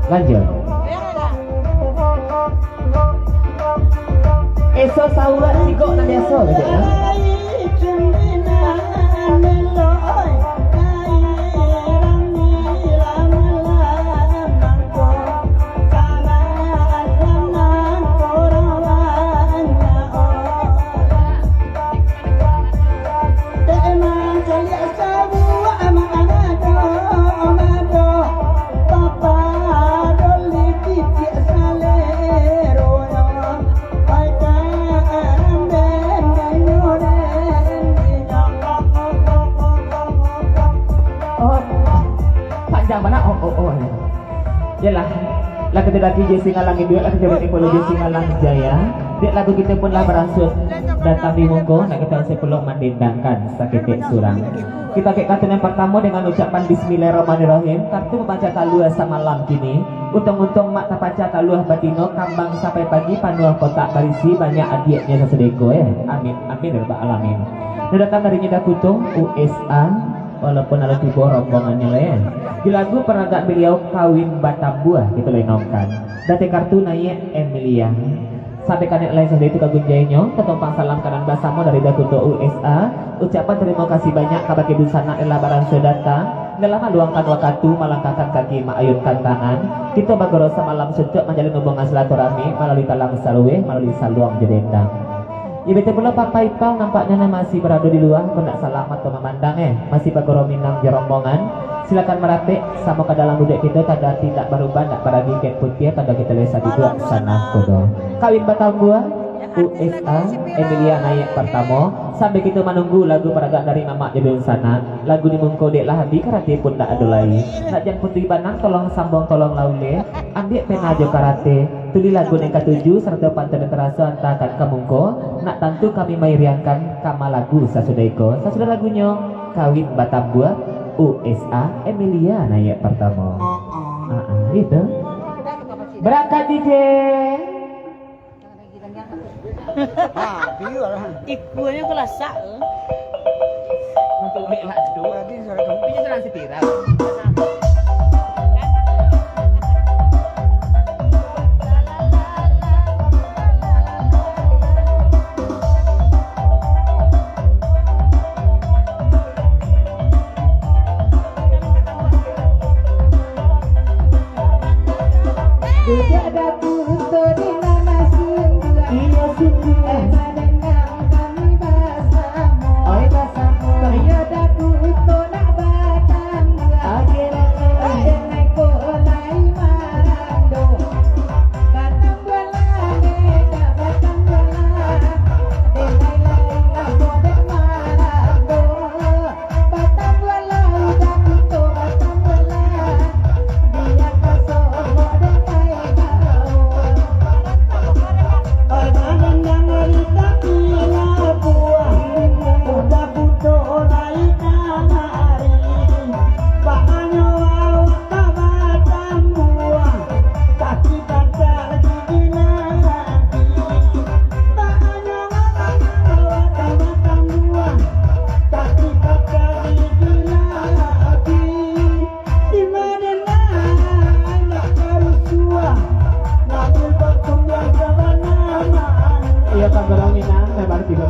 Lanjut. Esok saula sikok na biasa gitu ya. Yalah, lagu lagi Jesse Ngalang itu, lagu dari Polo Jesse Ngalang Jaya. Dek lagu kita pun lah beransur datang di Mungko, nak kita sepuluh mendendangkan sakitik surang. Kita ke kata yang pertama dengan ucapan Bismillahirrahmanirrahim. Kartu membaca taluah semalam kini. Untung-untung mak tak baca taluah batino kambang sampai pagi panuah kotak barisi banyak adiknya sesedeko ya. Amin, amin ya rabbal alamin. Datang dari Nida Kutung USA. Walaupun ada tiba rombongannya lain di lagu peraga beliau kawin Batambua gitu loh nomkan dati kartu naik Emilia sampai kanek lain sudah itu kagun jainyo ketumpang salam kanan basamo dari Dakuto USA ucapan terima kasih banyak kabar kedusana elah barang sodata nelama luangkan wakatu malangkahkan kaki maayunkan tangan kita bagorosa malam suntuk menjalin hubungan silaturahmi melalui talang salwe melalui saluang jedendang. Ya betul pula Papa Ipang nampaknya masih berada di luar, kau nak selamat atau memandang masih bagoro minang jerombongan. Silakan meratik sama ke dalam duduk kita tanda tidak berubah nak pada diket putih tanda kita lesa di dua sana kodo. Kawin Batambua USA Emilia naik pertama sampai kita menunggu lagu peraga dari Mama Jadul sana lagu di Mungko dek lah habis karate pun tak ada lagi nak jangan putih banang tolong sambung tolong laule ambil pena jo karate tuli lagu yang ketujuh serta pantun terasa antakan ke Mungko nak tentu kami mayriangkan kama lagu sasudaiko sasudah lagunya Kawin Batambua USA Emilia naik pertama gitu berangkat DJ Ibunya aku lasak. Untuk beli lah dulu. Punya terang setirah.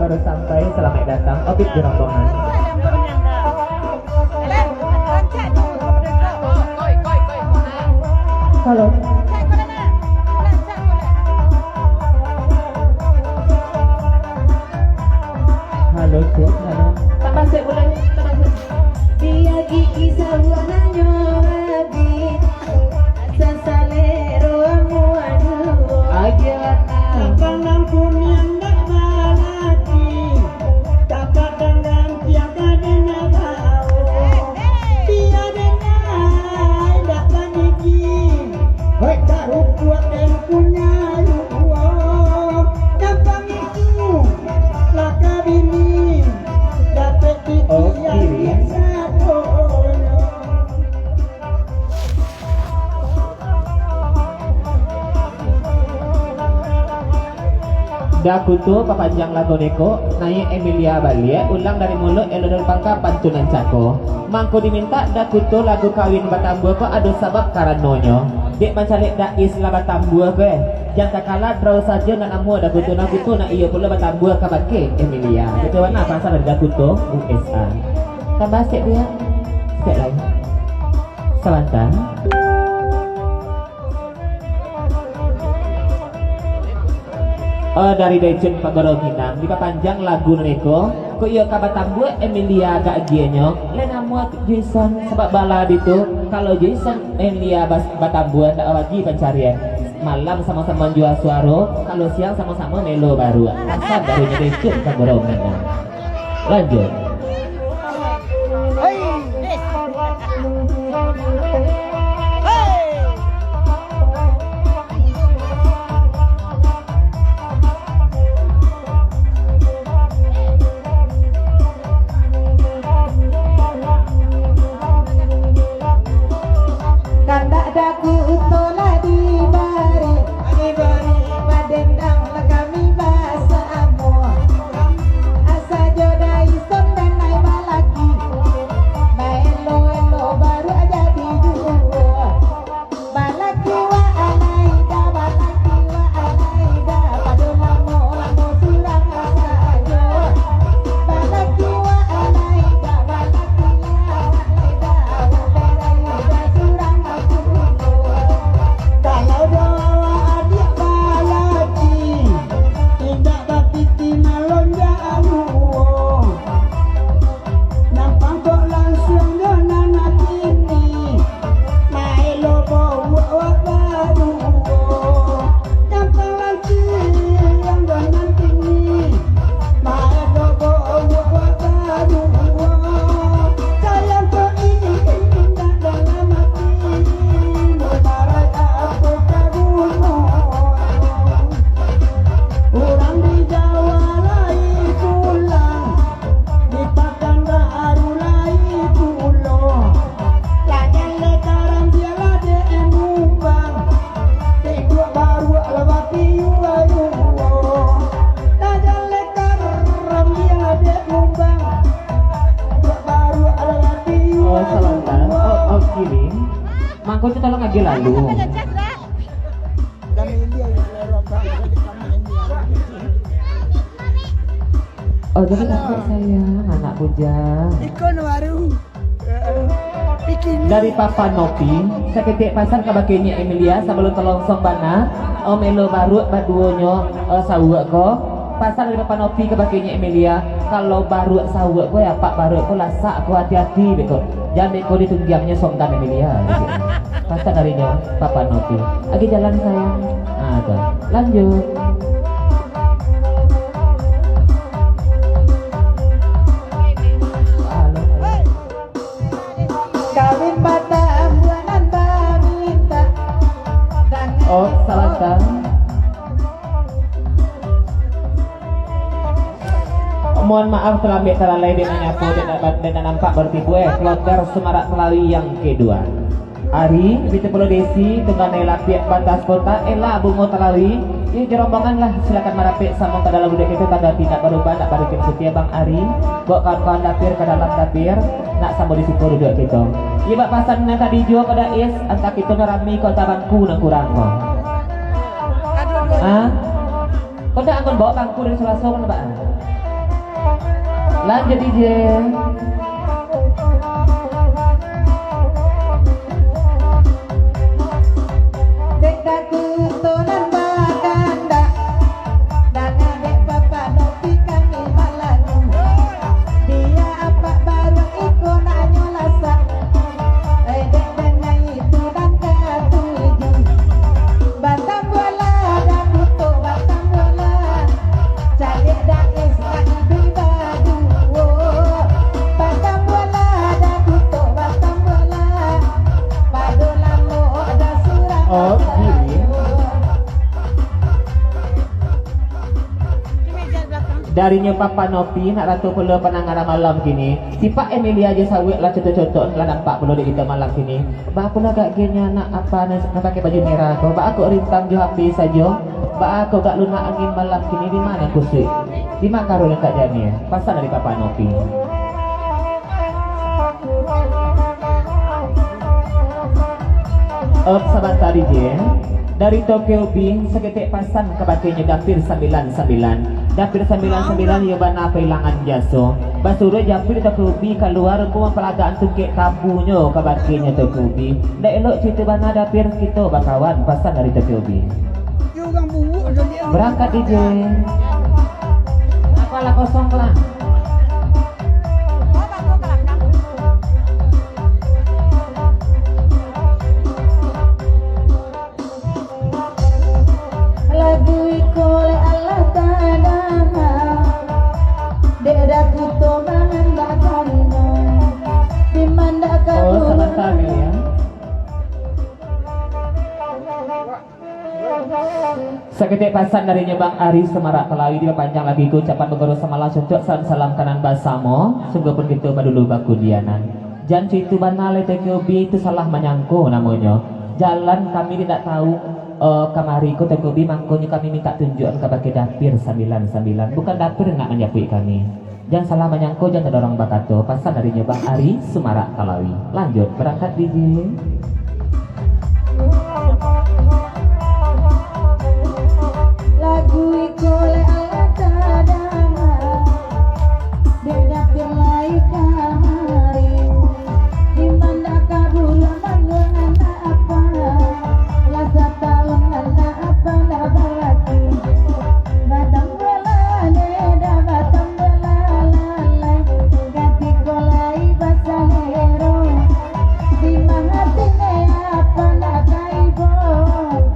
baru sampai, selamat datang. Opik di rombongan. Halo. Halo cek, halo. Tak masuk ulang, tak masuk. Dia gigi sawananya abi, sasalero amuanu. Aja. Kapanang kunyang dak balati, takkan dan tiada dengan kau. Dia dengan dak paniki, hoi taruh kuat dan punya uang. Kapan itu laka bini dapat titian biasa. Dakutu papanjang lagu deko naik Emilia Balia ulang dari mulut elodor pangka pantunan cako Mangko diminta dak kuto lagu kawin Batambua ko ado sabab karanonyo. Dek mencari dak isla Batambua ko jangan kalah draw saja nak namu dak kuto na iyo pula Batambua ka bake Emilia. Kuto warna pasal dak kuto USA. Tambah sik dia. Sik lain. Sebentar. Dari Dejun Pak Goroginang di panjang lagu neko ko iyo ka Batambua Emilia gak gienyo lenamu Jason sebab bala itu kalau Jason Emilia Batambua ndak wajib pencarian malam sama-sama jual suaro kalau siang sama-sama melo baru asal dari Dejun Pak Goroginang lanjut. Mangko itu tolong lagi lalu. Oh jadi kakek saya anak bujang. Ikon warung. Dari Papa Nopi, seketik pasar kabakenya Emilia sebelum telongsong bana, omelo baru baduonyo sawuk ko. Pasar dari Papa Nopi kabakenya Emilia, kalau baru sawuk ko ya Pak baru ko lasak ko hati-hati beko. Jangan beko ditunggiangnya songkan Emilia. Gitu. Pasar darinya Papa Nopi. Lagi jalan sayang. Ah tuh. Lanjut. Oh, Salantang. Mohon maaf telah ambil terlalai dengan nyapu dan nampak bertipu kloter Semarak Melawi yang kedua. Ari, Binti Pulau Desi, Tungganai Lapiak Batas Kota, Ela Bungo Telawi. Ini jerombongan lah, silakan merapik sama ke dalam budek itu tanda tidak berubah, nak barikin putih Bang Ari. Bawa kawan-kawan dapir ke dalam dapir, nak sambut di situ duduk kita. Iya bak pasan yang tadi jual pada is, antara kita ngerami kota bangku nak kurang kok. Ah, kau dah akan bawa bangku dari Selasa kan Pak? Lanjut DJ. Darinya Papa Nopi nak ratu pula penangara malam kini. Si Pak Emilia aja sawit lah contoh-contoh lah nampak pula di kita malam kini. Ba aku nak gak genya nak apa nak pakai baju merah kau. Ba aku rintang jo api saja. Ba aku gak lunak angin malam kini di mana kusik? Di Makarul Kak Jamil. Pasal dari Papa Nopi. sahabat tadi je dari Tokyo Bing seketik pasan kebakainya dapir 99 dapir 99 ya bana kehilangan jaso basura dapir Tokyo Bing keluar rumah pelagaan tungkik tabunya kebakainya Tokyo Bing dah elok cerita bana dapir kita bakawan pasan dari Tokyo Bing berangkat DJ apalah kosong lah lagu ikole Allah tanah daerah kuto mangan bakana dimanda oh kabur sebentar ya seketik pasan darinya Bang Ari Semarak Kelawi dia panjang lagi ku ucapan begoro semalam untuk salam kanan basamo sungguh pun gitu badulu bakudianan janji itu banale Tekobi itu salah menyangko namanya jalan kami tidak tahu kamari ku Tekobi mangkonya kami minta tunjukan ke bagi dapir 99 bukan dapir nak menyapui kami jangan salah menyangko jangan ada orang bakato pasan darinya Bang Ari Semarak Kelawi lanjut berangkat DJ lagu ikole Allah tanah daerah kelai kamari dimanda kabur mangan apa lasa tahun apa dah balaki badang belane dah batang belalai ganti kolai basah hero di mangatine apa dah kaibo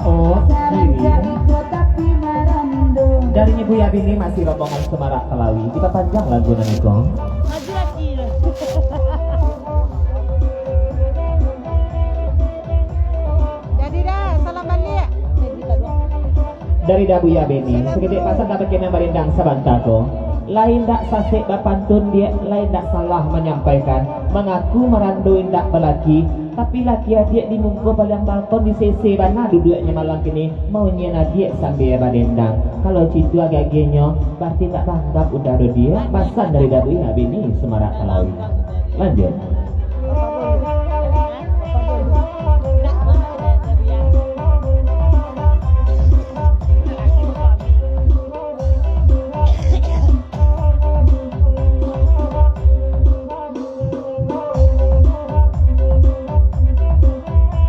oh sarang ini jari tapi marando dari Ibu Yabini masih rombongan Semarak Kelawi kita panjang lagu naniko Maju lagi lah. Jadi dah, salam balik. Jadi tak dua. dari Dabu Yabini seketik pasang dapat kena barindang sabantako lain dak sasek bapantun dia lain dak salah menyampaikan mengaku meranduin dak belaki tapi laki adik di muka paling balkon di CC bana duduknya malam kini maunya adik sambil barindang kalau situ agak genyo berarti tak banggap udara dia pasan dari Dabu Yabini Semarak Kelawi lanjut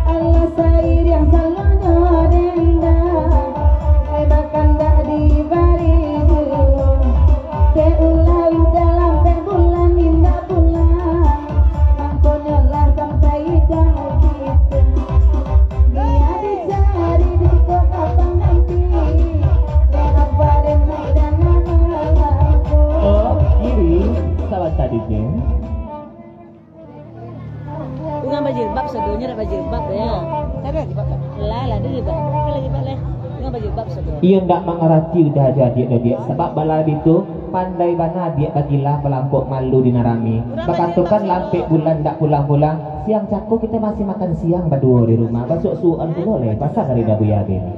Allah sair yang selalu nyodenda ai bahkan dak dibari dulu ke ulai dalam pe bulan indah bulan mangkonya lah sampai dah kita dia dicari di kota nanti dan apa dan nama oh kiri sahabat tadi je Ungang bajilbab sedonya ada bajilbab ya. Ada di bab. Lah dia juga. Kita lagi balik. Ungang bajilbab sedo. ia ndak mengerti udah jadi dia sebab bala itu pandai bana dia bagilah melampuk malu di narami bakatukan lampik bulan ndak pulang-pulang siang caku kita masih makan siang berdua di rumah besok suan tu boleh pasal dari Dabu Yabini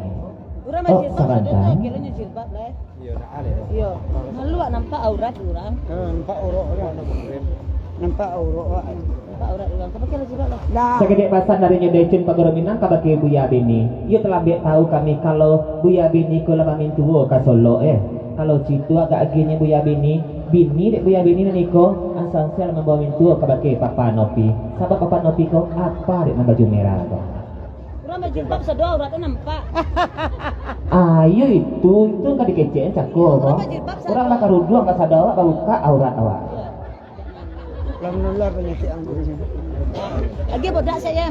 Urang Oh, bajilbab sabantan. sedo kiranya jilbab lah. Iya, nak ale. Iya. Malu nampak aurat urang. Nampak urut orang. Nampak urut orang. Nampak aurat urang. Kau pakai jilbab lah. sekedek pasan dari Nyedecun Pagoro Minang kabaki Bu Yabini ia telah biar tahu kami kalau Bu Yabini ko lama mintuo ka Solo kalau citu agak aginya Bu Yabini bini dek Bu Yabini niko asal sel membawa mintuo kabaki Papa Nopi sabab Papa Nopi ko apa dek baju merah ko Urang bajilbab sedo auratnya nampak. ayo itu kan dikecein cako ko orang bakal rudu angkat sadawa buka aurat awak Lam nular penyakit anggur. Lagi bodak saya.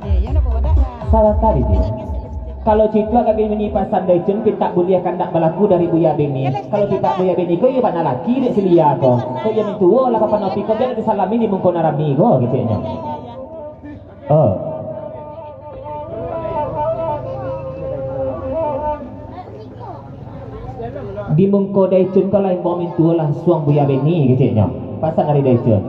Yang nak bodak lah. salah tadi dia kalau citu agak gini pasan Decun kita boleh akan tak berlaku dari Bu Yabini kalau kita Bu Yabini ko iya mana laki dek silia ko ko yang itu lah Papa Nopi ko biar disalami di mungko narami ko gitu nya oh di mungko Decun ko lain bawa mintu langsung Bu Yabini gitu nya pasan dari Decun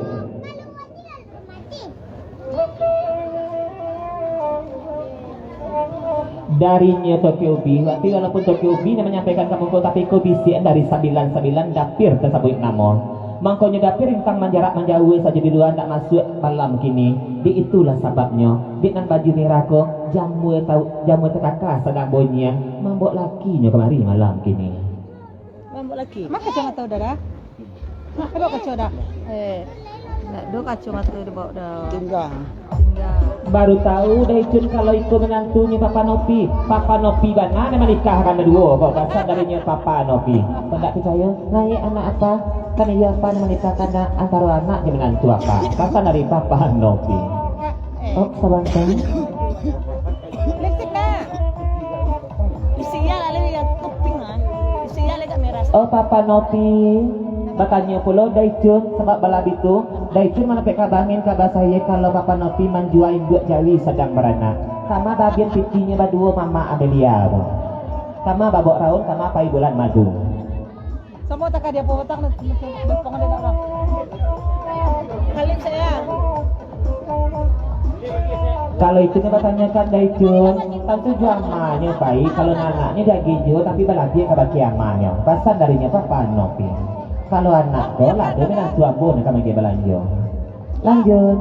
darinya Tokyo B tapi walaupun Tokyo B menyampaikan ke mungko tapi ko bisian dari 99 dapir tersebut nama mangkonya dapir ingkang menjarak menjauh saja di luar tak masuk malam kini di itulah sebabnya Dik nan baju merah ko jamu terkakak sedang bunyi mambok lakinya kemari malam kini. Mambok lagi. Mak kacamata udah dah. Mak bawa kacau dah. Nak do kacamata dia bawa dah. Tinggal. Tinggal. Baru tahu dah Icun kalau itu menantunya Papa Nopi. Papa Nopi bana menikah kan dua kok pasal darinya Papa Nopi. Kau tak percaya? Naya anak apa? Kan ia apa menikahkan antara anak dengan menantu apa? Pasal dari Papa Nopi. Oh, sebentar. Lipstick dah. Usia lah lebih yang kuping ah. Usia lagi merah. Oh, Papa Nopi. Bakanya pulau Daicun sebab balap itu Daicun mana pek kabangin kabar saya kalau Papa Nopi menjual dua jawi sedang beranak. Sama babian pikinya berdua Mama Amelia. Sama babok raun sama pai bulan madu. Semua tak dia potong dan pengen dia orang. Halim saya. Kalau itu bertanyakan Daicun, tentu juamannya pai. Kalau anaknya daging jo tapi balaki kabaki amannya. Pasal darinya Papa Nopi. Kalau anak kau lah dia memang tua pun kami ke belanja. Lanjut.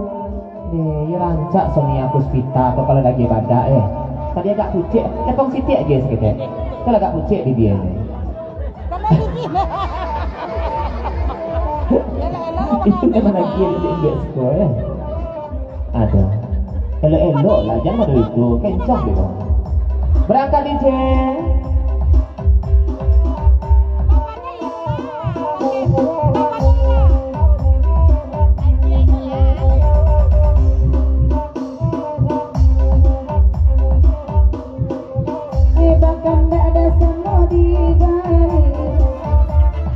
Nih, rancak Sonia Puspita atau kalau lagi badak tadi agak pucik, lepong siti aja sekitar. Kalau agak pucik di dia ni. Itu memang lagi dia sekolah. Ada. Elok-elok lah, jangan dari itu, kencang dia. Berangkat DJ. Bahkan tak ada semua di garis.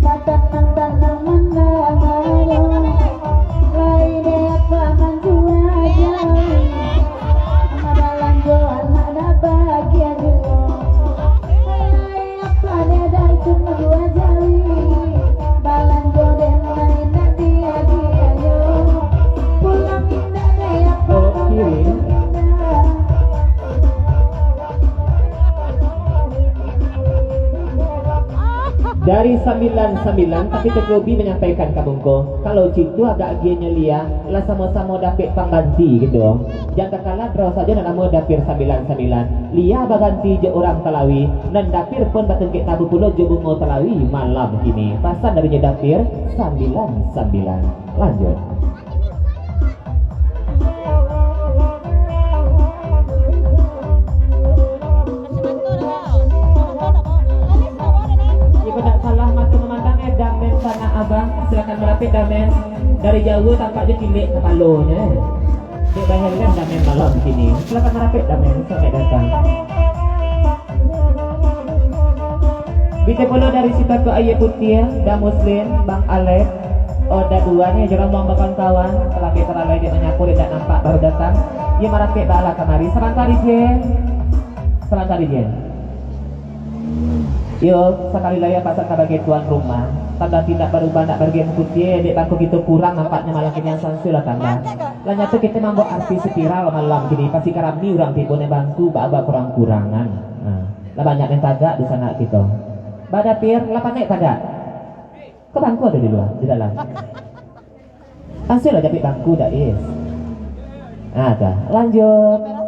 Tanam-tanaman lain apa manjua jauh. Madalan jo anak dah bahagia dulu. Lain apa dia dah itu menjua jauh. Balan jo dan lain nak dia yo. Pulang indah dia apa kiri. Dari 99 tapi Tekobi menyampaikan kabungko kalau citu agak aginya lia lah sama-sama dapet pangganti gitu. Jangan kalah terus saja nama dapir 99 lia baganti je orang Talawi dan dapir pun batengkek tabu pulau je bungo Talawi malam ini pasal darinya dapir 99. Lanjut. Damen sana abang silakan merapik damen dari jauh tampak je cilik kepalonya. Dek bayarkan damen malam begini. Silakan merapik damen sampai datang. Bite polo dari Sita ke Ayah Putih, Da Muslim, Bang Alek. Oh, da dua nih jangan buang bakal kawan. Terapik terlalu dia menyapu tidak nampak baru datang. Dia merapik bala kemari. Sebentar Jen. Sebentar Jen. Yo, sekali lagi pasal sebagai tuan rumah. Tanda tidak berubah nak pergi mengikuti. Dek bangku gitu kurang nampaknya malam kini yang sansu lah tanda. Lanya tu kita mampu arti spiral malam kini. Pasti karami orang tipu ne bangku baba kurang-kurangan. Lah banyak yang tagak di sana kita. Badapir, lapan naik tagak. Ke bangku ada di luar, di dalam. Sansu lah jadi bangku dah is. Ada. Lanjut.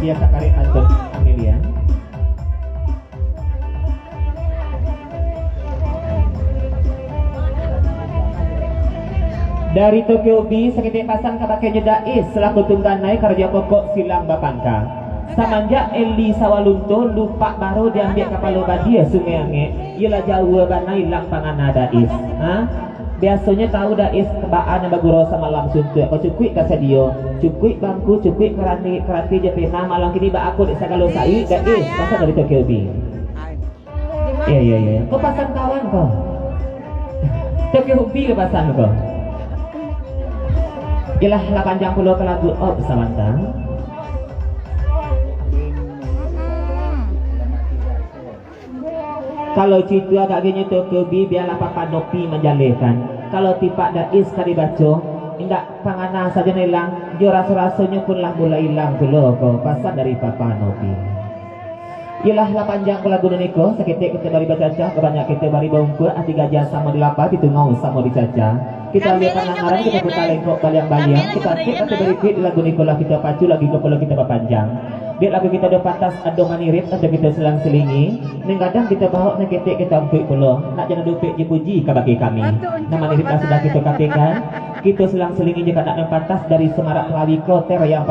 Biasa kari antut Amelia. Dari Tokyo B sekitar pasang kapakai jedais selaku tunggan naik kerja pokok silang bapangka. Samanja Eli Sawalunto lupa baru diambil kapal badia sungai Ange. Ialah jauh banai lang pangana dais. Biasanya tahu dais kebaan yang baguro sama malam suntuk. Kau cukui kasadio, cukui bangku, cukui kerati je pena malam kini ba aku desa kalau sayu dais pasal dari Tokyo B. Iya. Kau pasang kawan kau. Tokyo B ke pasang kau. Ialah 80 ke lagu op samantang. Kalau citu agak gini tu kebi biarlah papa nopi menjalihkan. Kalau tipak dah is kali baca, indak pangana saja hilang, jo rasa-rasanya pun lah mulai hilang dulu kau pasal dari papa nopi. Ialah lah panjang lagu niko, seketik kita bari baca kebanyak kita bari bongkur, hati gajah sama di lapas, itu ngau sama di caca. Kita lihat penangaran, kita putar lengkok baliang-baliang, kita beri kit lagu niko lah kita pacu lagi kepala kita berpanjang. Biar lagu kita ada patas, ada manirit, atau kita selang-selingi. Dan kadang kita bawa nak ketik kita ampuk pula. Nak jangan dupik je puji ke bagi kami. Nama manirit sudah kita katakan. Kita selang-selingi jika nak patas dari semarak lawi koter yang